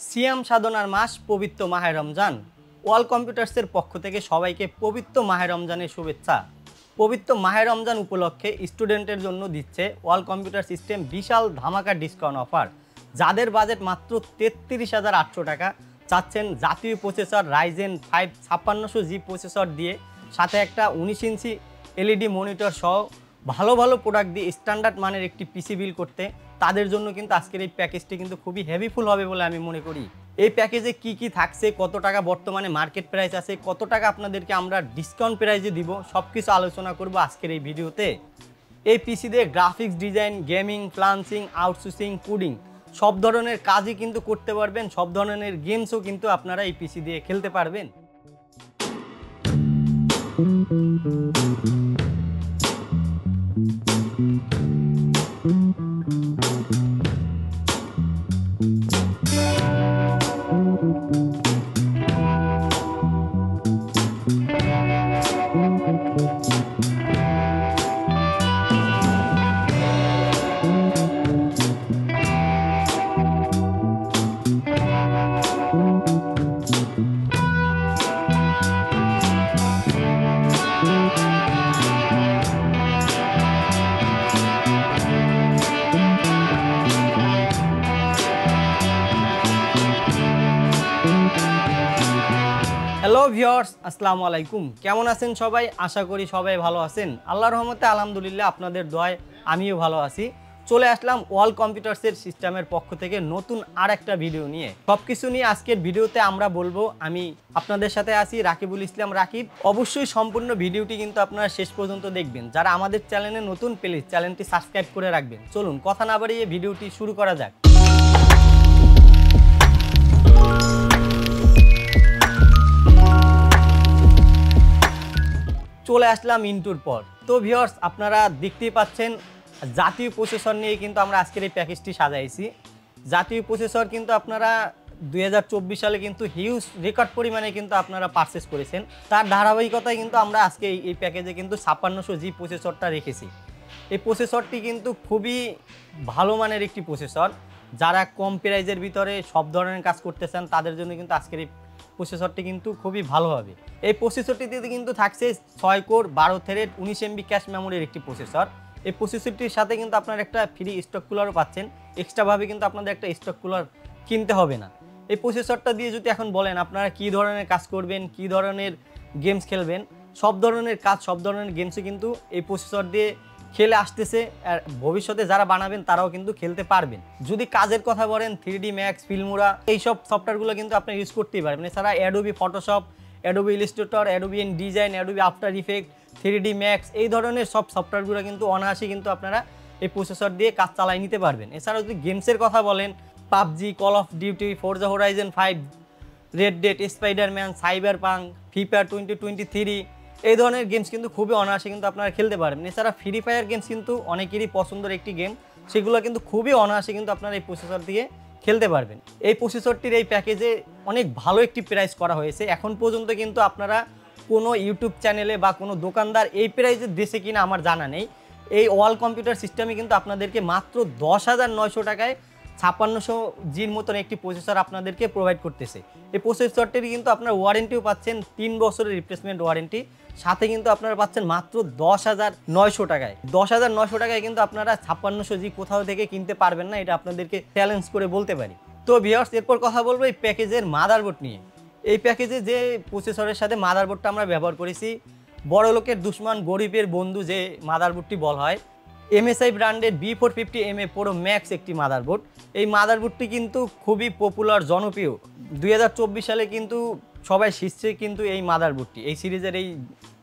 সিয়াম সাধনার মাস পবিত্র মাহে রমজান। ওয়াল কম্পিউটার্সের পক্ষ থেকে সবাইকে পবিত্র মাহে রমজানের শুভেচ্ছা। পবিত্র মাহে রমজান উপলক্ষে স্টুডেন্টের জন্য দিচ্ছে ওয়াল কম্পিউটার সিস্টেম বিশাল ধামাকা ডিসকাউন্ট অফার। যাদের বাজেট মাত্র 33,800 টাকা, চাচ্ছেন জাতীয় প্রসেসর রাইজেন 5 5600G প্রসেসর দিয়ে সাথে একটা 19 ইঞ্চি এলইডি মনিটর সহ ভালো ভালো প্রোডাক্ট দিয়ে স্ট্যান্ডার্ড মানের একটি পিসি বিল করতে, তাদের জন্য কিন্তু আজকের এই প্যাকেজটি কিন্তু খুবই হেভিফুল হবে বলে আমি মনে করি। এই প্যাকেজে কি কি থাকছে, কত টাকা বর্তমানে মার্কেট প্রাইস আছে, কত টাকা আপনাদেরকে আমরা ডিসকাউন্ট প্রাইসে দিব, সব কিছু আলোচনা করব আজকের এই ভিডিওতে। এই পিসি দিয়ে graphics design, gaming, freelancing, outsourcing, coding সব ধরনের কাজই কিন্তু করতে পারবেন। সব ধরনের গেমসও কিন্তু আপনারা এই পিসি দিয়ে খেলতে পারবেন। হ্যালো ভিউয়ার্স, আসসালামু আলাইকুম। কেমন আছেন সবাই? আশা করি সবাই ভালো আছেন। আল্লাহর রহমতে আলহামদুলিল্লাহ, আপনাদের দোয়ায় আমিও ভালো আছি। চলে আসলাম ওয়াল কম্পিউটার্সের সিস্টেমের পক্ষ থেকে নতুন আর একটা ভিডিও নিয়ে। সবকিছু নিয়ে আজকের ভিডিওতে আমরা বলবো। আমি আপনাদের সাথে আছি রাকিবুল ইসলাম রাকিব। অবশ্যই সম্পূর্ণ ভিডিওটি কিন্তু আপনারা শেষ পর্যন্ত দেখবেন। যারা আমাদের চ্যানেলে নতুন, প্লিজ চ্যানেলটি সাবস্ক্রাইব করে রাখবেন। চলুন কথা না বাড়িয়ে ভিডিওটি শুরু করা যাক। চলে আসলাম ইন্টুর পর। তো ভিউয়ার্স, আপনারা দেখতেই পাচ্ছেন জাতীয় প্রসেসর নিয়ে কিন্তু আমরা আজকের এই প্যাকেজটি সাজাইছি। জাতীয় প্রসেসর কিন্তু আপনারা 2024 সালে কিন্তু হিউজ রেকর্ড পরিমাণে কিন্তু আপনারা পারচেস করেছেন। তার ধারাবাহিকতায় কিন্তু আমরা আজকে এই প্যাকেজে কিন্তু 5600G প্রসেসরটা রেখেছি। এই প্রসেসরটি কিন্তু খুবই ভালো মানের একটি প্রসেসর। যারা কম প্রাইজের ভিতরে সব ধরনের কাজ করতে চান তাদের জন্য কিন্তু আজকের এই প্রসেসরটি কিন্তু খুবই ভালো হবে। এই প্রসেসরটিতে কিন্তু থাকছে 6 কোর 12 থ্রেড 19 MB ক্যাশ মেমোরির একটি প্রসেসর। এই প্রসেসরটির সাথে কিন্তু আপনারা একটা ফ্রি স্টক কুলারও পাচ্ছেন। এক্সট্রাভাবে কিন্তু আপনাদের একটা স্টক কুলার কিনতে হবে না। এই প্রসেসরটা দিয়ে যদি এখন বলেন আপনারা কী ধরনের কাজ করবেন, কী ধরনের গেমস খেলবেন, সব ধরনের কাজ, সব ধরনের গেমসও কিন্তু এই প্রসেসর দিয়ে খেলে আসতেছে। আর ভবিষ্যতে যারা বানাবেন তারাও কিন্তু খেলতে পারবেন। যদি কাজের কথা বলেন 3D Max, ফিল্মোরা এইসব সফটওয়্যারগুলো কিন্তু আপনি ইউজ করতেই পারবেন। এছাড়া Adobe Photoshop, Adobe Illustrator, Adobe design, Adobe after effect, 3D Max এই ধরনের সব সফটওয়্যারগুলো কিন্তু অনায়াসে কিন্তু আপনারা এই প্রসেসর দিয়ে কাজ চালাই নিতে পারবেন। এছাড়া যদি গেমসের কথা বলেন PUBG, call of duty, Forza horizon 5, red dead, Spiderman, Cyberpunk, FIFA 2023 এই ধরনের গেমস কিন্তু খুবই অনায়াসে কিন্তু আপনারা খেলতে পারবেন। এছাড়া ফ্রি ফায়ার গেমস কিন্তু অনেকেরই পছন্দের একটি গেম, সেগুলো কিন্তু খুবই অনায়াসে কিন্তু আপনারা এই প্রসেসর দিয়ে খেলতে পারবেন। এই প্রসেসরটির এই প্যাকেজে অনেক ভালো একটি প্রাইস করা হয়েছে। এখন পর্যন্ত কিন্তু আপনারা কোনো ইউটিউব চ্যানেলে বা কোনো দোকানদার এই প্রাইসে দিয়েছে কিনা আমার জানা নেই। এই ওয়াল কম্পিউটার সিস্টেমে কিন্তু আপনাদেরকে মাত্র 10,900 টাকায় 5600G'র মতন একটি প্রসেসর আপনাদেরকে প্রোভাইড করতেছে। এই প্রসেসরটির কিন্তু আপনার ওয়ারেন্টিও পাচ্ছেন 3 বছরের রিপ্লেসমেন্ট ওয়ারেন্টি। সাথে কিন্তু আপনারা পাচ্ছেন মাত্র 10,900 টাকায়। 10,900 টাকায় কিন্তু আপনারা 5600G কোথাও থেকে কিনতে পারবেন না, এটা আপনাদেরকে চ্যালেঞ্জ করে বলতে পারি। তো ভিউয়ার্স, এরপর কথা বলবো এই প্যাকেজের মাদারবোর্ড নিয়ে। এই প্যাকেজে যে প্রসেসরের সাথে মাদারবোর্ডটা আমরা ব্যবহার করেছি, বড় লোকের দুশ্মন গরিবের বন্ধু যে মাদারবোর্ডটি বলা হয়, MSI ব্র্যান্ডের B450MA Pro Max একটি মাদারবোর্ড। এই মাদারবোর্ডটি কিন্তু খুবই পপুলার, জনপ্রিয়। 2024 সালে কিন্তু সবাই শিখছে কিন্তু এই মাদারবোর্ডটি, এই সিরিজের এই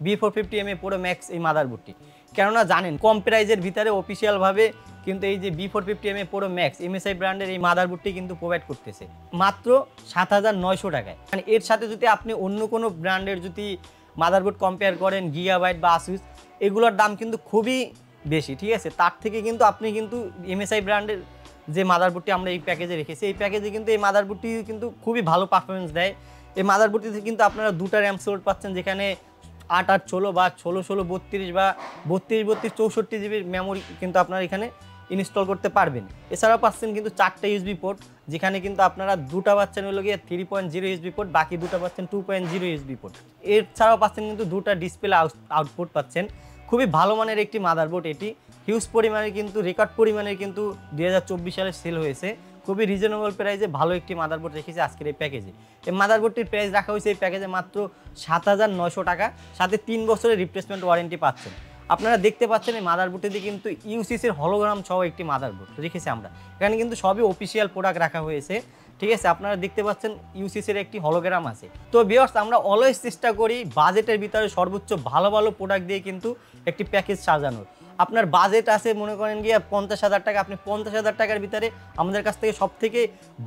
B450MA Pro Max এই মাদারবোর্ডটি। কেননা জানেন কম প্রাইজের ভিতরে অফিসিয়ালভাবে কিন্তু এই যে B450MA Pro Max MSI ব্র্যান্ডের এই মাদারবোর্ডটি কিন্তু প্রোভাইড করতেছে মাত্র 7,900 টাকায়। মানে এর সাথে যদি আপনি অন্য কোনো ব্র্যান্ডের যদি মাদারবোর্ড কম্পেয়ার করেন, গিগাবাইট বা আসুস, এগুলোর দাম কিন্তু খুবই বেশি, ঠিক আছে। তার থেকে কিন্তু আপনি কিন্তু MSI ব্র্যান্ডের যে মাদারবোর্ডটি আমরা এই প্যাকেজে রেখেছি, এই প্যাকেজে কিন্তু এই মাদারবোর্ডটি কিন্তু খুবই ভালো পারফরমেন্স দেয়। এই মাদারবোর্ডটিতে কিন্তু আপনারা 2টা র্যাম স্লট পাচ্ছেন, যেখানে 8/8 16 বা 16/16 32 বা 32/32 64 GB মেমোরি কিন্তু আপনারা এখানে ইনস্টল করতে পারবেন। এছাড়াও পাচ্ছেন কিন্তু 4টা ইউএসবি পোর্ট, যেখানে কিন্তু আপনারা 2টা পাচ্ছেন হলো গিয়ে 3.0 ইউএসবি পোর্ট, বাকি 2টা পাচ্ছেন 2.0 ইউএসবি পোর্ট। এছাড়াও পাচ্ছেন কিন্তু 2টা ডিসপ্লে আউটপুট পাচ্ছেন। খুবই ভালো মানের একটি মাদারবোর্ড এটি, হিউজ পরিমাণে কিন্তু রেকর্ড পরিমাণে কিন্তু 2024 সালে সেল হয়েছে। খুবই রিজনেবল প্রাইসে ভালো একটি মাদারবোর্ড রেখেছে আজকের এই প্যাকেজে। এই মাদারবোর্ডটির প্রাইস রাখা হয়েছে এই প্যাকেজে মাত্র 7,900 টাকা, সাথে 3 বছরের রিপ্লেসমেন্ট ওয়ারেন্টি পাচ্ছেন। আপনারা দেখতে পাচ্ছেন এই মাদারবোর্ডটিতে কিন্তু ইউসিসির হলোগ্রাম সহ একটি মাদারবোর্ড রেখেছি আমরা। এখানে কিন্তু সবই অফিসিয়াল প্রোডাক্ট রাখা হয়েছে, ঠিক আছে। আপনারা দেখতে পাচ্ছেন ইউসিসির একটি হলোগ্রাম আছে। তো ভিউয়ার্স, আমরা অলওয়েজ চেষ্টা করি বাজেটের ভিতরে সর্বোচ্চ ভালো ভালো প্রোডাক্ট দিয়ে কিন্তু একটি প্যাকেজ সাজানোর। আপনার বাজেট আছে মনে করেন গিয়ে 50,000 টাকা, আপনি 50,000 টাকার ভিতরে আমাদের কাছ থেকে সব থেকে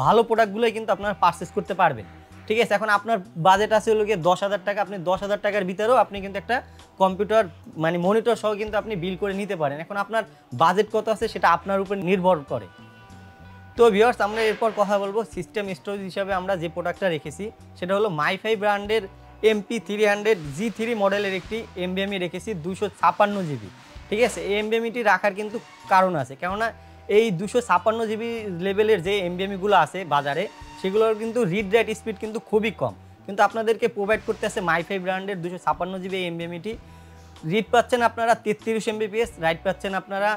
ভালো প্রোডাক্টগুলোই কিন্তু আপনারা পারচেস করতে পারবেন, ঠিক আছে। এখন আপনার বাজেট আছে হলো গিয়ে 10,000 টাকা, আপনি 10,000 টাকার ভিতরেও আপনি কিন্তু একটা কম্পিউটার মানে মনিটর সহ কিন্তু আপনি বিল করে নিতে পারেন। এখন আপনার বাজেট কত আছে সেটা আপনার উপর নির্ভর করে। তো ভিউয়ার্স, আমরা এরপর কথা বলবো সিস্টেম স্টোরেজ হিসাবে আমরা যে প্রোডাক্টটা রেখেছি সেটা হলো মাইফাই ব্র্যান্ডের MP300G3 মডেলের একটি এমবিএমই রেখেছি 256 জিবি, ঠিক আছে। এই এমবিএমইটি রাখার কিন্তু কারণ আছে, কেননা এই 256 জিবি লেভেলের যে এমবিএমইগুলো আছে বাজারে সেগুলোর কিন্তু রিড রাইট স্পিড কিন্তু খুবই কম, কিন্তু আপনাদেরকে প্রোভাইড করতে আছে মাইফাই ব্র্যান্ডের 256 জিবি এমবিএমইটি। রিড পাচ্ছেন আপনারা 33 এমবিপিএস, রাইট পাচ্ছেন আপনারা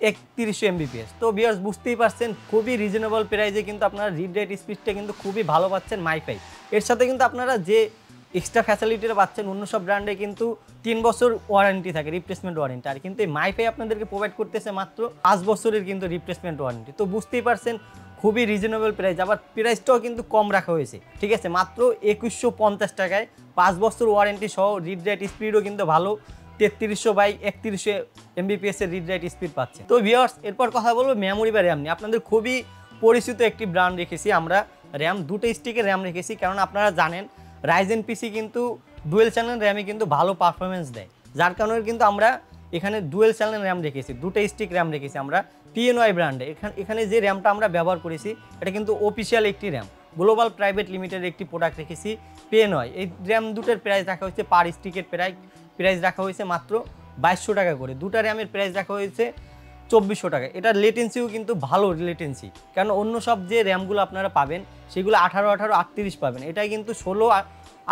31 এমবিপিএস। তো ভিউয়ার্স, বুঝতেই পারছেন খুবই রিজনেবল প্রাইসে কিন্তু আপনারা রিড রাইট স্পিডটা কিন্তু খুবই ভালো পাচ্ছেন মাইফাই। এর সাথে কিন্তু আপনারা যে এক্সট্রা ফ্যাসিলিটিটা পাচ্ছেন অন্য সব ব্র্যান্ডে কিন্তু 3 বছর ওয়ারেন্টি থাকে, রিপ্লেসমেন্ট ওয়ারেন্টি, আর কিন্তু এই মাইফাই আপনাদেরকে প্রোভাইড করতেছে মাত্র 5 বছরের কিন্তু রিপ্লেসমেন্ট ওয়ারেন্টি। তো বুঝতেই পারছেন খুবই রিজনেবল প্রাইস, আবার প্রাইসটাও কিন্তু কম রাখা হয়েছে, ঠিক আছে। মাত্র 2150 টাকায় 5 বছর ওয়ারেন্টি সহ রিড রাইট স্পিডও কিন্তু ভালো 3300/3100 এমবিপিএস এর রিড রাইট স্পিড পাচ্ছে। তো ভিউয়ার্স, এরপর কথা বলবো মেমোরি বা র্যাম নিয়ে। আপনাদের খুবই পরিচিত একটি ব্র্যান্ড রেখেছি আমরা, র্যাম 2টা স্টিকের র্যাম রেখেছি, কারণ আপনারা জানেন রাইজেন পিসি কিন্তু ডুয়েল চ্যানেল র্যামে কিন্তু ভালো পারফরমেন্স দেয়, যার কারণে কিন্তু আমরা এখানে ডুয়েল চ্যানেল র্যাম রেখেছি, 2টা স্টিক র্যাম রেখেছি আমরা PNY ব্র্যান্ডে। এখানে যে র্যামটা আমরা ব্যবহার করেছি এটা কিন্তু অফিসিয়াল একটি র্যাম, গ্লোবাল প্রাইভেট লিমিটেড একটি প্রোডাক্ট রেখেছি PNY। এই র্যাম দুটোর প্রাইস রাখা হয়েছে পার স্টিকের প্রাইস রাখা হয়েছে মাত্র 2200 টাকা করে, 2টা র্যামের প্রাইস রাখা হয়েছে 2400 টাকা। এটা লেটেন্সিও কিন্তু ভালো লেটেন্সি, কারণ অন্য সব যে র্যামগুলো আপনারা পাবেন সেগুলো 18 পাবেন, এটাই কিন্তু 16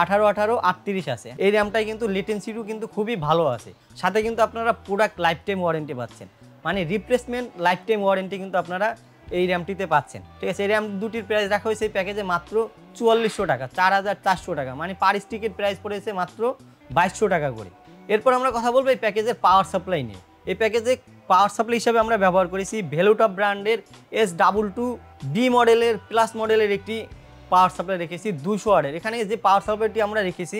18 আছে। এই র্যামটাই কিন্তু লেটেন্সিও কিন্তু খুবই ভালো আছে, সাথে কিন্তু আপনারা প্রোডাক্ট লাইফ টাইম ওয়ারেন্টি পাচ্ছেন, মানে রিপ্লেসমেন্ট লাইফ টাইম ওয়ারেন্টি কিন্তু আপনারা এই র্যামটিতে পাচ্ছেন, ঠিক আছে। এই র্যাম দুটির প্রাইস রাখা হয়েছে এই প্যাকেজে মাত্র 4400 টাকা, 4400 টাকা, মানে পার স্টিকের প্রাইস পড়েছে মাত্র 2200 টাকা করে। এরপর আমরা কথা বলবো এই প্যাকেজের পাওয়ার সাপ্লাই নিয়ে। এই প্যাকেজে পাওয়ার সাপ্লাই হিসাবে আমরা ব্যবহার করেছি ভ্যালুটপ ব্র্যান্ডের S22B মডেলের প্লাস মডেলের একটি পাওয়ার সাপ্লাই রেখেছি 200 ওয়াটের। এখানে যে পাওয়ার সাপ্লাইটি আমরা রেখেছি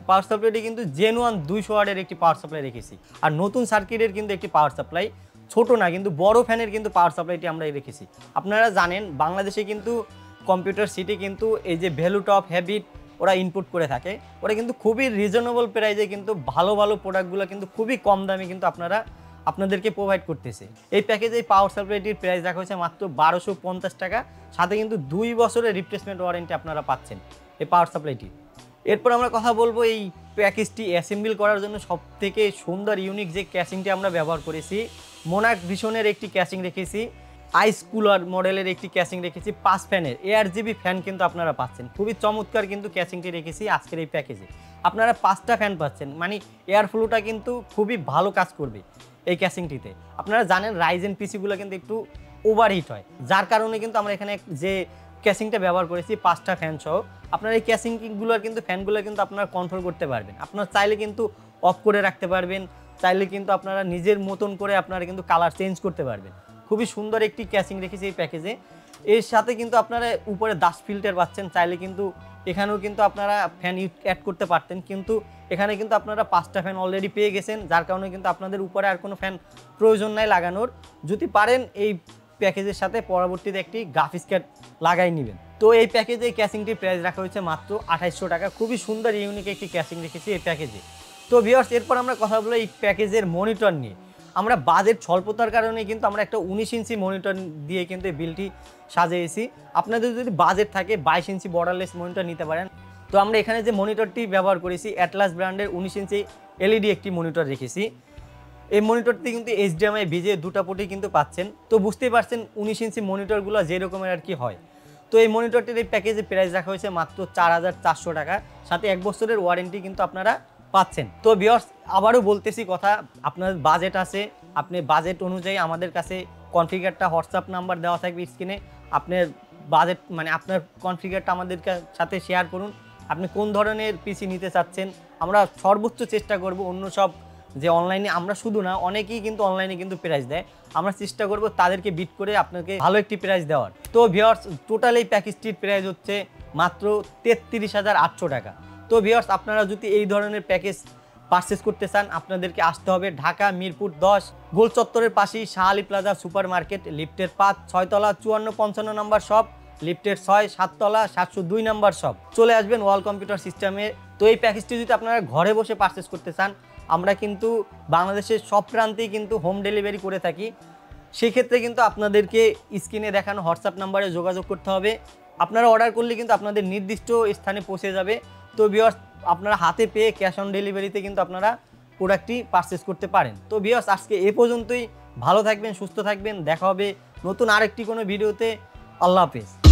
পাওয়ার সাপ্লাইটি কিন্তু জেনুয়ান 200 ওয়াটের একটি পাওয়ার সাপ্লাই রেখেছি, আর নতুন সার্কিটের কিন্তু একটি পাওয়ার সাপ্লাই, ছোট না কিন্তু বড় ফ্যানের কিন্তু পাওয়ার সাপ্লাইটি আমরা রেখেছি। আপনারা জানেন বাংলাদেশে কিন্তু কম্পিউটার সিটি কিন্তু এই যে ভ্যালুটপ হ্যাবিট ওরা ইনপুট করে থাকে, ওরা কিন্তু খুবই রিজনেবল প্রাইসে কিন্তু ভালো ভালো প্রোডাক্টগুলো কিন্তু খুবই কম দামে কিন্তু আপনাদেরকে প্রোভাইড করতেছে। এই প্যাকেজে পাওয়ার সাপ্লাইটির প্রাইস রাখা হয়েছে মাত্র 1250 টাকা, সাথে কিন্তু 2 বছরের রিপ্লেসমেন্ট ওয়ারেন্টি আপনারা পাচ্ছেন এই পাওয়ার সাপ্লাইটি। এরপর আমরা কথা বলবো এই প্যাকেজটি অ্যাসেম্বল করার জন্য সবথেকে সুন্দর ইউনিক যে ক্যাসিংটি আমরা ব্যবহার করেছি, মোনাক ভিশনের একটি ক্যাসিং রেখেছি, আইস কুলার মডেলের একটি ক্যাসিং রেখেছি, 5 ফ্যানের ARGB ফ্যান কিন্তু আপনারা পাচ্ছেন। খুবই চমৎকার কিন্তু ক্যাসিংটি রেখেছি আজকের এই প্যাকেজে। আপনারা 5টা ফ্যান পাচ্ছেন, মানে এয়ার ফ্লোটা কিন্তু খুবই ভালো কাজ করবে এই ক্যাসিংটিতে। আপনারা জানেন রাইজেন পিসিগুলো কিন্তু একটু ওভারহিট হয়, যার কারণে কিন্তু আমরা এখানে যে ক্যাসিংটা ব্যবহার করেছি 5টা ফ্যান সহ। আপনারা এই ক্যাসিংগুলোর কিন্তু ফ্যানগুলো কিন্তু আপনারা কন্ট্রোল করতে পারবেন, আপনারা চাইলে কিন্তু অফ করে রাখতে পারবেন, চাইলে কিন্তু আপনারা নিজের মতন করে আপনারা কিন্তু কালার চেঞ্জ করতে পারবেন। খুবই সুন্দর একটি ক্যাসিং রেখেছি এই প্যাকেজে। এর সাথে কিন্তু আপনারা উপরে ডাস্ট ফিল্টার পাচ্ছেন, চাইলে কিন্তু এখানেও কিন্তু আপনারা ফ্যান অ্যাড করতে পারতেন, কিন্তু এখানে কিন্তু আপনারা 5টা ফ্যান অলরেডি পেয়ে গেছেন, যার কারণে কিন্তু আপনাদের উপরে আর কোনো ফ্যান প্রয়োজন নাই লাগানোর। যদি পারেন এই প্যাকেজের সাথে পরবর্তীতে একটি গ্রাফিক্স কার্ড লাগাই নেবেন। তো এই প্যাকেজে এই ক্যাসিংটির প্রাইস রাখা হয়েছে মাত্র 2800 টাকা। খুবই সুন্দর ইউনিক একটি ক্যাসিং রেখেছি এই প্যাকেজে। তো ভিউয়ার্স, এরপর আমরা কথা বলবো এই প্যাকেজের মনিটর নিয়ে। আমরা বাজেট স্বল্পতার কারণে কিন্তু আমরা একটা 19 ইঞ্চি মনিটর দিয়ে কিন্তু এই বিলটি সাজিয়েছি। আপনাদের যদি বাজেট থাকে 22 ইঞ্চি বর্ডারলেস মনিটর নিতে পারেন। তো আমরা এখানে যে মনিটরটি ব্যবহার করেছি অ্যাটলাস ব্র্যান্ডের 19 ইঞ্চি LED একটি মনিটর রেখেছি। এই মনিটরটি কিন্তু HDMI ভিজে দুটো পোর্টই কিন্তু পাচ্ছেন। তো বুঝতেই পারছেন 19 ইঞ্চি মনিটরগুলো যে রকমের আর কি হয়। তো এই মনিটরটির এই প্যাকেজে প্রাইস রাখা হয়েছে মাত্র 4400 টাকা, সাথে 1 বছরের ওয়ারেন্টি কিন্তু আপনারা পাচ্ছেন। তো ভিউয়ার্স আবারও বলতেছি কথা, আপনার বাজেট আছে, আপনি বাজেট অনুযায়ী আমাদের কাছে কনফিগারটা হোয়াটসঅ্যাপ নাম্বার দেওয়া থাকবে স্ক্রিনে, আপনার বাজেট মানে আপনার কনফিগারটা আমাদের সাথে শেয়ার করুন, আপনি কোন ধরনের পিসি নিতে চাচ্ছেন। আমরা সর্বোচ্চ চেষ্টা করব অন্য সব যে অনলাইনে, আমরা শুধু না অনেকেই কিন্তু অনলাইনে কিন্তু প্রাইস দেয়, আমরা চেষ্টা করব তাদেরকে বিট করে আপনাকে ভালো একটি প্রাইস দেওয়ার। তো ভিউয়ার্স টোটাল এই প্যাকেজটির প্রাইস হচ্ছে মাত্র 33,800 টাকা। তো ভিউয়ার্স আপনারা যদি এই ধরনের প্যাকেজ পারচেস করতে চান, আপনাদেরকে আসতে হবে ঢাকা মিরপুর 10 গোল চত্বরের পাশেই Shah Ali plaza super market, লিফটের 5 6 তলা 5455 নম্বর শপ, লিফটের 6 7 তলা 702 নম্বর শপ। চলে আসবেন ওয়াল কম্পিউটার সিস্টেমে। তো এই প্যাকেজটি যদি আপনারা ঘরে বসে পারচেস করতে চান, আমরা কিন্তু বাংলাদেশের সব প্রান্তেই কিন্তু হোম ডেলিভারি করে থাকি। সেক্ষেত্রে কিন্তু আপনাদেরকে স্ক্রিনে দেখানো হোয়াটসঅ্যাপ নাম্বারে যোগাযোগ করতে হবে। আপনারা অর্ডার করলে কিন্তু আপনাদের নির্দিষ্ট স্থানে পৌঁছে যাবে। তো ভিউয়ার্স আপনারা হাতে পেয়ে ক্যাশ অন ডেলিভারিতে কিন্তু আপনারা প্রোডাক্টটি পারচেস করতে পারেন। তো ভিউয়ার্স আজকে এ পর্যন্তই। ভালো থাকবেন, সুস্থ থাকবেন, দেখা হবে নতুন আরেকটি কোনো ভিডিওতে। আল্লাহ হাফেজ।